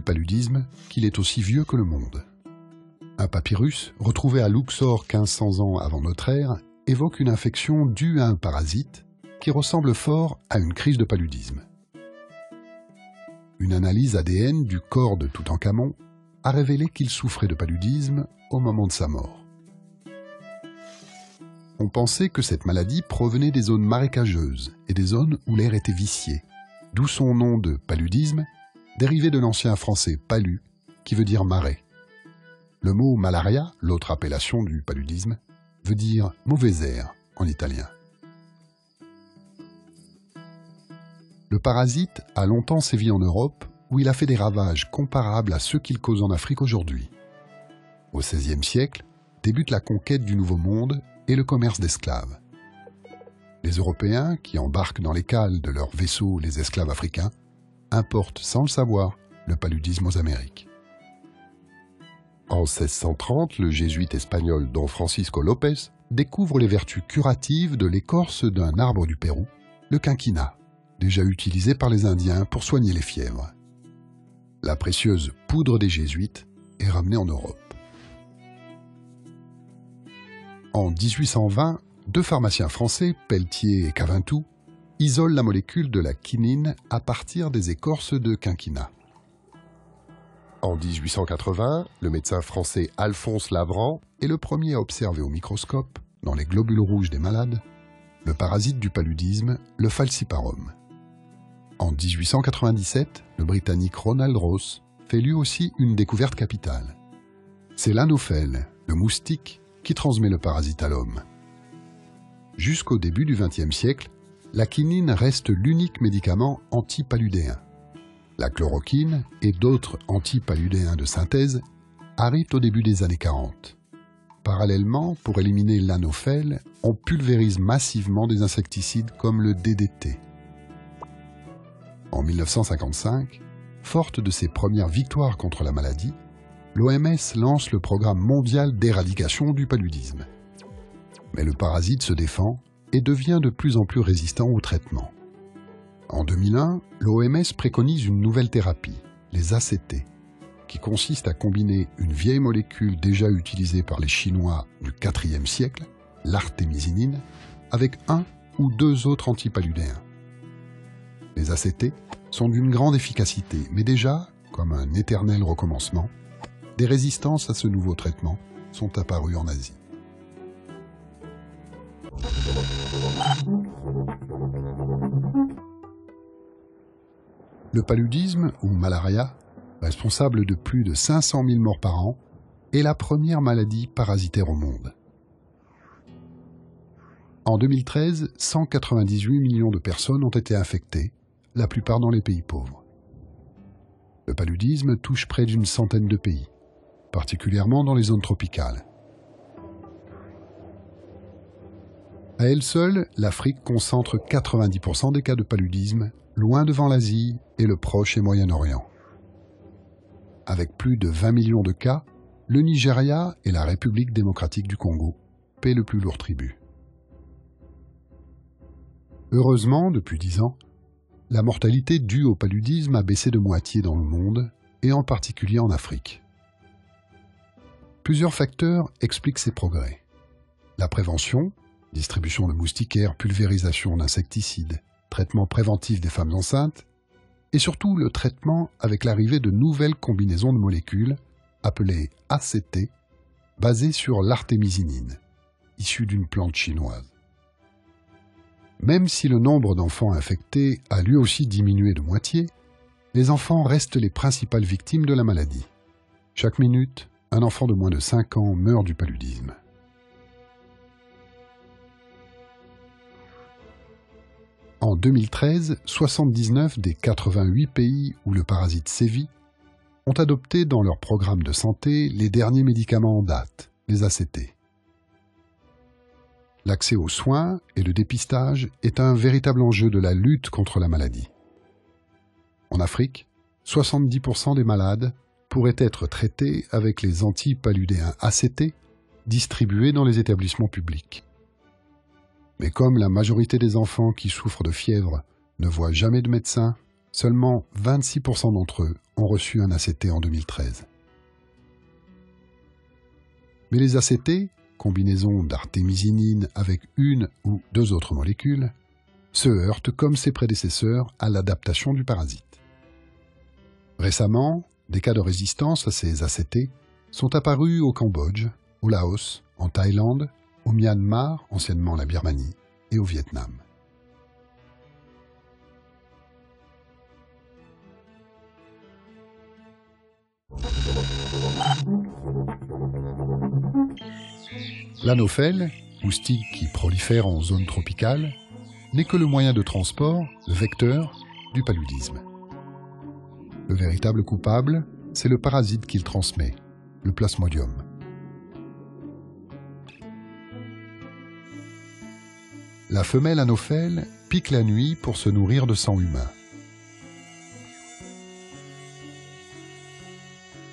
du paludisme qu'il est aussi vieux que le monde. Un papyrus, retrouvé à Luxor 1500 ans avant notre ère, évoque une infection due à un parasite qui ressemble fort à une crise de paludisme. Une analyse ADN du corps de Toutankhamon a révélé qu'il souffrait de paludisme au moment de sa mort. On pensait que cette maladie provenait des zones marécageuses et des zones où l'air était vicié, d'où son nom de paludisme, dérivé de l'ancien français palu, qui veut dire marais. Le mot malaria, l'autre appellation du paludisme, veut dire mauvais air en italien. Le parasite a longtemps sévi en Europe, où il a fait des ravages comparables à ceux qu'il cause en Afrique aujourd'hui. Au XVIe siècle, débute la conquête du Nouveau Monde et le commerce d'esclaves. Les Européens, qui embarquent dans les cales de leurs vaisseaux les esclaves africains, importent sans le savoir le paludisme aux Amériques. En 1630, le jésuite espagnol Don Francisco López découvre les vertus curatives de l'écorce d'un arbre du Pérou, le quinquina, déjà utilisé par les Indiens pour soigner les fièvres. La précieuse poudre des jésuites est ramenée en Europe. En 1820, deux pharmaciens français, Pelletier et Cavintou, isolent la molécule de la quinine à partir des écorces de quinquina. En 1880, le médecin français Alphonse Lavrant est le premier à observer au microscope, dans les globules rouges des malades, le parasite du paludisme, le falciparum. En 1897, le Britannique Ronald Ross fait lui aussi une découverte capitale. C'est l'anophèle, le moustique, qui transmet le parasite à l'homme. Jusqu'au début du XXe siècle, la quinine reste l'unique médicament antipaludéen. La chloroquine et d'autres antipaludéens de synthèse arrivent au début des années 40. Parallèlement, pour éliminer l'anophèle, on pulvérise massivement des insecticides comme le DDT. En 1955, forte de ses premières victoires contre la maladie, l'OMS lance le programme mondial d'éradication du paludisme. Mais le parasite se défend et devient de plus en plus résistant au traitement. En 2001, l'OMS préconise une nouvelle thérapie, les ACT, qui consiste à combiner une vieille molécule déjà utilisée par les Chinois du IVe siècle, l'artémisinine, avec un ou deux autres antipaludéens. Les ACT sont d'une grande efficacité, mais déjà, comme un éternel recommencement, des résistances à ce nouveau traitement sont apparues en Asie. Le paludisme, ou malaria, responsable de plus de 500 000 morts par an, est la première maladie parasitaire au monde. En 2013, 198 millions de personnes ont été infectées, la plupart dans les pays pauvres. Le paludisme touche près d'une centaine de pays, particulièrement dans les zones tropicales. À elle seule, l'Afrique concentre 90% des cas de paludisme, loin devant l'Asie et le Proche et Moyen-Orient. Avec plus de 20 millions de cas, le Nigeria et la République démocratique du Congo paient le plus lourd tribut. Heureusement, depuis 10 ans, la mortalité due au paludisme a baissé de moitié dans le monde, et en particulier en Afrique. Plusieurs facteurs expliquent ces progrès. La prévention, distribution de moustiquaires, pulvérisation d'insecticides, traitement préventif des femmes enceintes, et surtout le traitement avec l'arrivée de nouvelles combinaisons de molécules, appelées ACT, basées sur l'artémisinine, issue d'une plante chinoise. Même si le nombre d'enfants infectés a lui aussi diminué de moitié, les enfants restent les principales victimes de la maladie. Chaque minute, un enfant de moins de 5 ans meurt du paludisme. En 2013, 79 des 88 pays où le parasite sévit ont adopté dans leur programme de santé les derniers médicaments en date, les ACT. L'accès aux soins et le dépistage est un véritable enjeu de la lutte contre la maladie. En Afrique, 70% des malades pourraient être traités avec les antipaludéens ACT distribués dans les établissements publics. Mais comme la majorité des enfants qui souffrent de fièvre ne voient jamais de médecin Seulement 26% d'entre eux ont reçu un ACT en 2013. Mais les ACT, combinaison d'artémisinine avec une ou deux autres molécules, se heurtent comme ses prédécesseurs à l'adaptation du parasite. Récemment, des cas de résistance à ces ACT sont apparus au Cambodge, au Laos, en Thaïlande, au Myanmar, anciennement la Birmanie, et au Vietnam. L'anophèle, moustique qui prolifère en zone tropicale, n'est que le moyen de transport, le vecteur, du paludisme. Le véritable coupable, c'est le parasite qu'il transmet, le plasmodium. La femelle anophèle pique la nuit pour se nourrir de sang humain.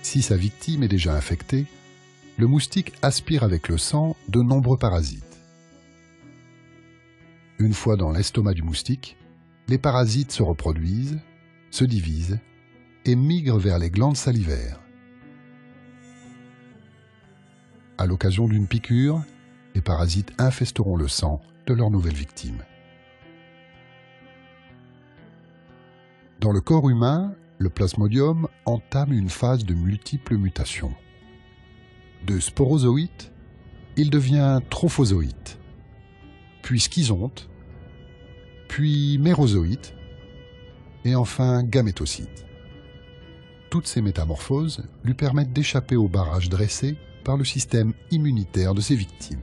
Si sa victime est déjà infectée, le moustique aspire avec le sang de nombreux parasites. Une fois dans l'estomac du moustique, les parasites se reproduisent, se divisent et migrent vers les glandes salivaires. À l'occasion d'une piqûre, les parasites infesteront le sang de leur nouvelle victime. Dans le corps humain, le plasmodium entame une phase de multiples mutations. De sporozoïte, il devient trophozoïte, puis schizonte, puis mérozoïte, et enfin gamétocyte. Toutes ces métamorphoses lui permettent d'échapper au barrage dressé par le système immunitaire de ses victimes.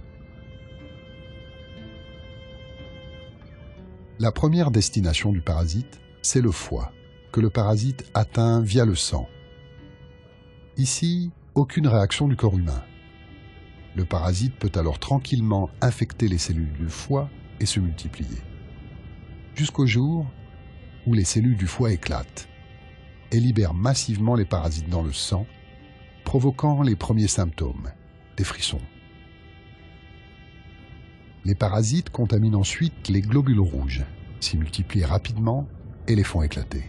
La première destination du parasite, c'est le foie, que le parasite atteint via le sang. Ici, aucune réaction du corps humain. Le parasite peut alors tranquillement infecter les cellules du foie et se multiplier. Jusqu'au jour où les cellules du foie éclatent et libèrent massivement les parasites dans le sang, provoquant les premiers symptômes, des frissons. Les parasites contaminent ensuite les globules rouges, s'y multiplient rapidement et les font éclater.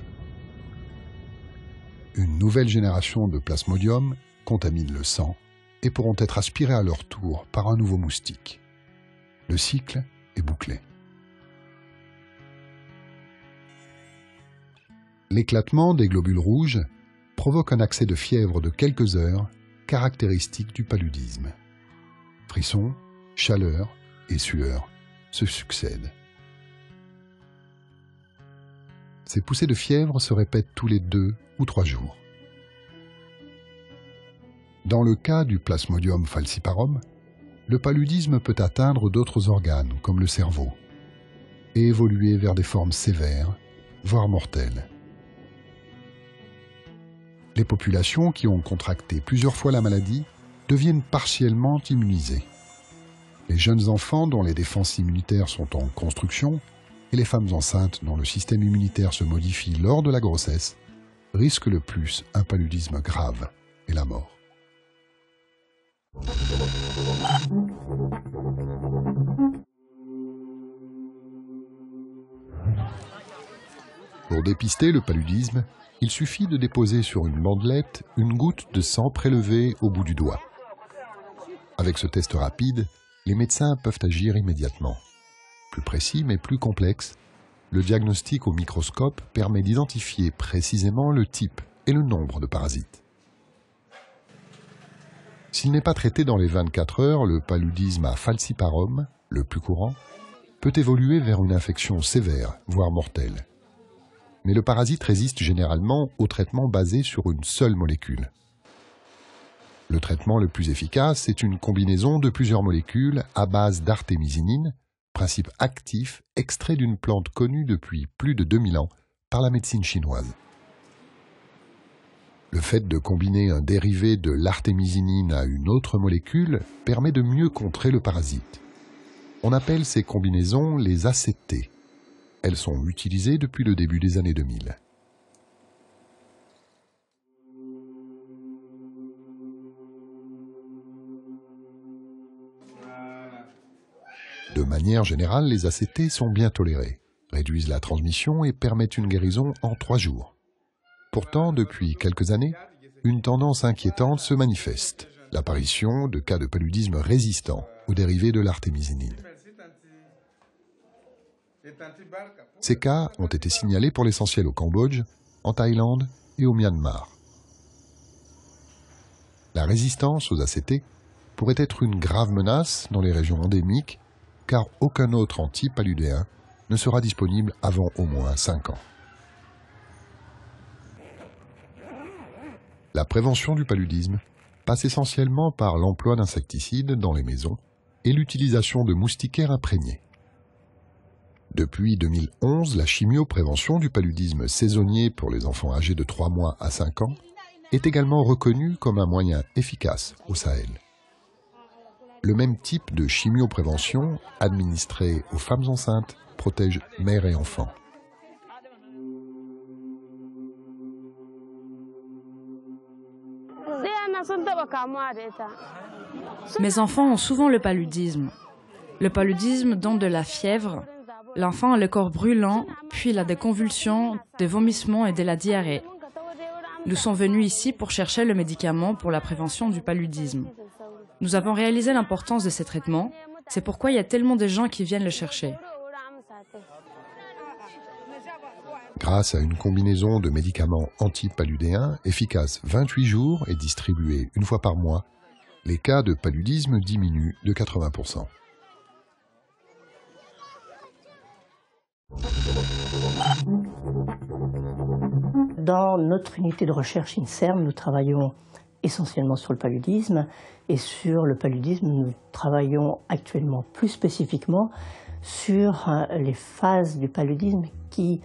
Une nouvelle génération de plasmodium contamine le sang et pourront être aspirés à leur tour par un nouveau moustique. Le cycle est bouclé. L'éclatement des globules rouges provoque un accès de fièvre de quelques heures, caractéristique du paludisme. Frissons, chaleur et sueur se succèdent. Ces poussées de fièvre se répètent tous les 2 ou 3 jours. Dans le cas du Plasmodium falciparum, le paludisme peut atteindre d'autres organes, comme le cerveau, et évoluer vers des formes sévères, voire mortelles. Les populations qui ont contracté plusieurs fois la maladie deviennent partiellement immunisées. Les jeunes enfants dont les défenses immunitaires sont en construction et les femmes enceintes dont le système immunitaire se modifie lors de la grossesse risquent le plus un paludisme grave et la mort. Pour dépister le paludisme, il suffit de déposer sur une bandelette une goutte de sang prélevée au bout du doigt. Avec ce test rapide, les médecins peuvent agir immédiatement. Plus précis mais plus complexe, le diagnostic au microscope permet d'identifier précisément le type et le nombre de parasites. S'il n'est pas traité dans les 24 heures, le paludisme à falciparum, le plus courant, peut évoluer vers une infection sévère, voire mortelle. Mais le parasite résiste généralement au traitement basé sur une seule molécule. Le traitement le plus efficace est une combinaison de plusieurs molécules à base d'artémisinine, principe actif extrait d'une plante connue depuis plus de 2000 ans par la médecine chinoise. Le fait de combiner un dérivé de l'artémisinine à une autre molécule permet de mieux contrer le parasite. On appelle ces combinaisons les ACT. Elles sont utilisées depuis le début des années 2000. De manière générale, les ACT sont bien tolérés, réduisent la transmission et permettent une guérison en 3 jours. Pourtant, depuis quelques années, une tendance inquiétante se manifeste, l'apparition de cas de paludisme résistants aux dérivés de l'artémisinine. Ces cas ont été signalés pour l'essentiel au Cambodge, en Thaïlande et au Myanmar. La résistance aux ACT pourrait être une grave menace dans les régions endémiques, car aucun autre antipaludéen ne sera disponible avant au moins 5 ans. La prévention du paludisme passe essentiellement par l'emploi d'insecticides dans les maisons et l'utilisation de moustiquaires imprégnés. Depuis 2011, la chimioprévention du paludisme saisonnier pour les enfants âgés de 3 mois à 5 ans est également reconnue comme un moyen efficace au Sahel. Le même type de chimioprévention, administrée aux femmes enceintes, protège mères et enfants. Mes enfants ont souvent le paludisme. Le paludisme donne de la fièvre. L'enfant a le corps brûlant, puis il a des convulsions, des vomissements et de la diarrhée. Nous sommes venus ici pour chercher le médicament pour la prévention du paludisme. Nous avons réalisé l'importance de ces traitements. C'est pourquoi il y a tellement de gens qui viennent le chercher. Grâce à une combinaison de médicaments antipaludéens efficaces 28 jours et distribués une fois par mois, les cas de paludisme diminuent de 80%. Dans notre unité de recherche INSERM, nous travaillons essentiellement sur le paludisme. Et sur le paludisme, nous travaillons actuellement plus spécifiquement sur les phases du paludisme qui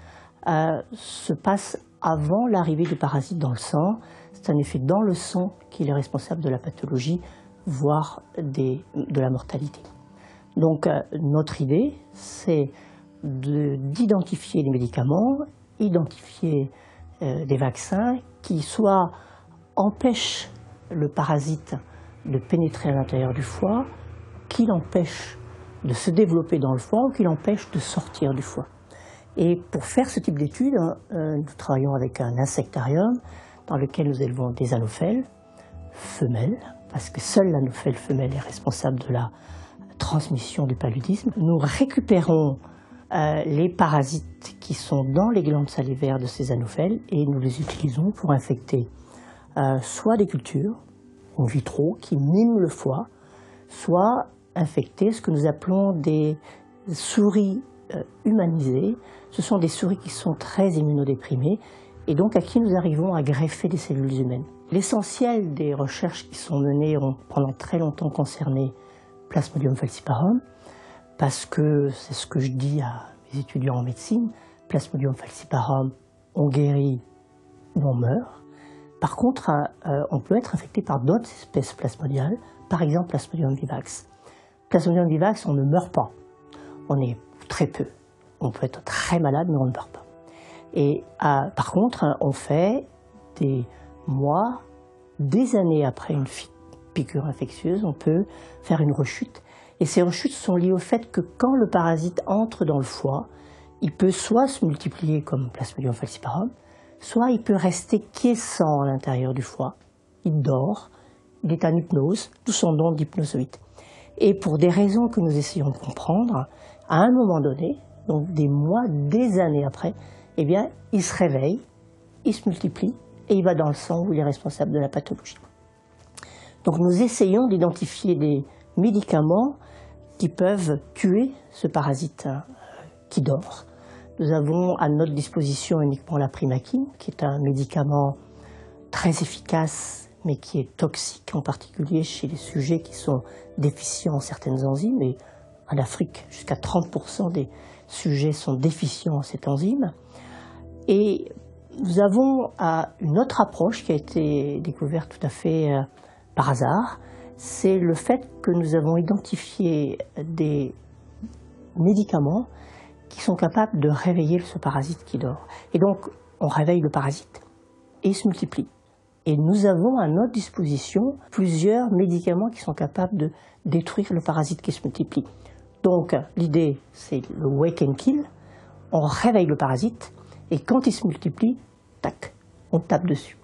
se passent avant l'arrivée du parasite dans le sang. C'est un effet dans le sang qui est responsable de la pathologie, voire de la mortalité. Donc notre idée, c'est d'identifier les médicaments, identifier des vaccins qui soit empêchent le parasite de pénétrer à l'intérieur du foie, qui l'empêchent de se développer dans le foie ou qui l'empêchent de sortir du foie. Et pour faire ce type d'études, nous travaillons avec un insectarium dans lequel nous élevons des anophèles femelles, parce que seule l'anophèle femelle est responsable de la transmission du paludisme. Nous récupérons les parasites qui sont dans les glandes salivaires de ces anophèles et nous les utilisons pour infecter soit des cultures in vitro qui miment le foie, soit infecter ce que nous appelons des souris humanisées. Ce sont des souris qui sont très immunodéprimées et donc à qui nous arrivons à greffer des cellules humaines. L'essentiel des recherches qui sont menées ont pendant très longtemps concerné Plasmodium falciparum, parce que c'est ce que je dis à mes étudiants en médecine, Plasmodium falciparum, on guérit ou on meurt. Par contre, on peut être infecté par d'autres espèces plasmodiales, par exemple Plasmodium vivax. Plasmodium vivax, on ne meurt pas. On est très peu. On peut être très malade, mais on ne meurt pas. Et par contre, on fait des mois, des années après une piqûre infectieuse, on peut faire une rechute. Et ces rechutes sont liées au fait que quand le parasite entre dans le foie, il peut soit se multiplier comme Plasmodium falciparum, soit il peut rester quiescent à l'intérieur du foie. Il dort, il est en hypnose, d'où son nom d'hypnozoïde. Et pour des raisons que nous essayons de comprendre, à un moment donné, donc des mois, des années après, eh bien, il se réveille, il se multiplie et il va dans le sang où il est responsable de la pathologie. Donc nous essayons d'identifier des médicaments qui peuvent tuer ce parasite qui dort. Nous avons à notre disposition uniquement la primaquine, qui est un médicament très efficace, mais qui est toxique, en particulier chez les sujets qui sont déficients en certaines enzymes. Et en Afrique, jusqu'à 30% des sujets sont déficients en cette enzyme. Et nous avons une autre approche qui a été découverte tout à fait par hasard. C'est le fait que nous avons identifié des médicaments qui sont capables de réveiller ce parasite qui dort. Et donc, on réveille le parasite et il se multiplie. Et nous avons à notre disposition plusieurs médicaments qui sont capables de détruire le parasite qui se multiplie. Donc, l'idée, c'est le wake and kill. on réveille le parasite et quand il se multiplie, tac, on tape dessus.